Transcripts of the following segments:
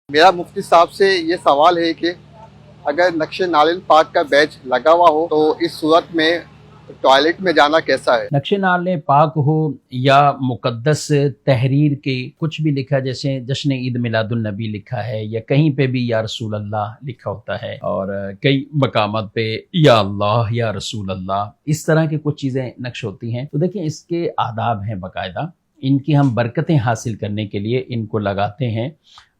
मेरा मुफ्ती साहब से ये सवाल है कि अगर नक्श नालिन पाक का बैच लगा हुआ हो तो इस सूरत में टॉयलेट में जाना कैसा है। नक्श नाल पाक हो या मुकद्दस तहरीर के कुछ भी लिखा, जैसे जश्न ईद मिलादुन नबी लिखा है या कहीं पे भी या रसूल अल्लाह लिखा होता है और कई मकामात पे या अल्लाह या रसूल अल्लाह, इस तरह की कुछ चीज़ें नक्श होती हैं। तो देखिए इसके आदाब हैं बाकायदा, इनकी हम बरकतें हासिल करने के लिए इनको लगाते हैं।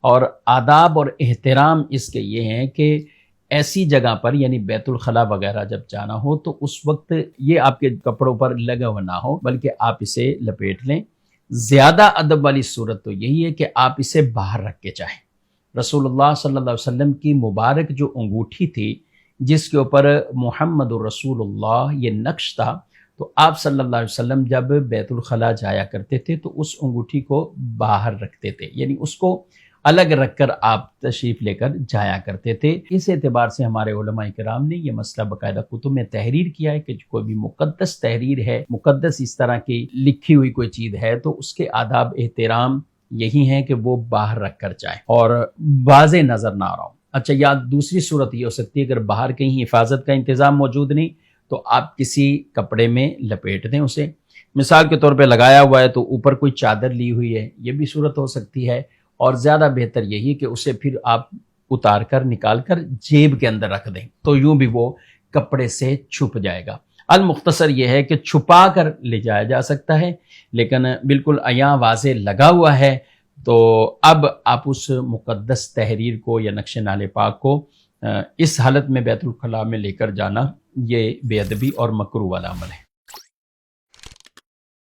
और आदाब और एहतराम इसके ये हैं कि ऐसी जगह पर यानी बैतुल खला वगैरह जब जाना हो तो उस वक्त ये आपके कपड़ों पर लगा हुआ ना हो, बल्कि आप इसे लपेट लें। ज़्यादा अदब वाली सूरत तो यही है कि आप इसे बाहर रख के जाएं। रसूलुल्लाह सल्लल्लाहु अलैहि वसल्लम की मुबारक जो अंगूठी थी जिसके ऊपर मुहम्मदुर रसूलुल्लाह ये नक्श था, तो आप सल्लल्लाहु अलैहि वसल्लम जब बैतुल खला जाया करते थे तो उस अंगूठी को बाहर रखते थे, यानी उसको अलग रखकर आप तशरीफ़ लेकर जाया करते थे। इस एतबार से हमारे उलमा किराम ने यह मसला बाकायदा कुतुब में तहरीर किया है कि कोई भी मुक़द्दस तहरीर है, मुक़द्दस इस तरह की लिखी हुई कोई चीज़ है, तो उसके आदाब एहतराम यही हैं कि वो बाहर रख कर जाए और वाज़े नज़र ना आ रहा हो। अच्छा, या दूसरी सूरत ये हो सकती है अगर बाहर कहीं हिफाजत का इंतज़ाम मौजूद नहीं तो आप किसी कपड़े में लपेट दें उसे। मिसाल के तौर पे लगाया हुआ है तो ऊपर कोई चादर ली हुई है, ये भी सूरत हो सकती है। और ज़्यादा बेहतर यही है कि उसे फिर आप उतार कर निकाल कर जेब के अंदर रख दें, तो यूं भी वो कपड़े से छुप जाएगा। अल मुख्तसर ये है कि छुपा कर ले जाया जा सकता है, लेकिन बिल्कुल अयां वाज़े लगा हुआ है तो अब आप उस मुक़द्दस तहरीर को या नक्श नाले पाक को इस हालत में बैतुल खला में लेकर जाना ये बेअदबी और मकरूह वाला अमल है।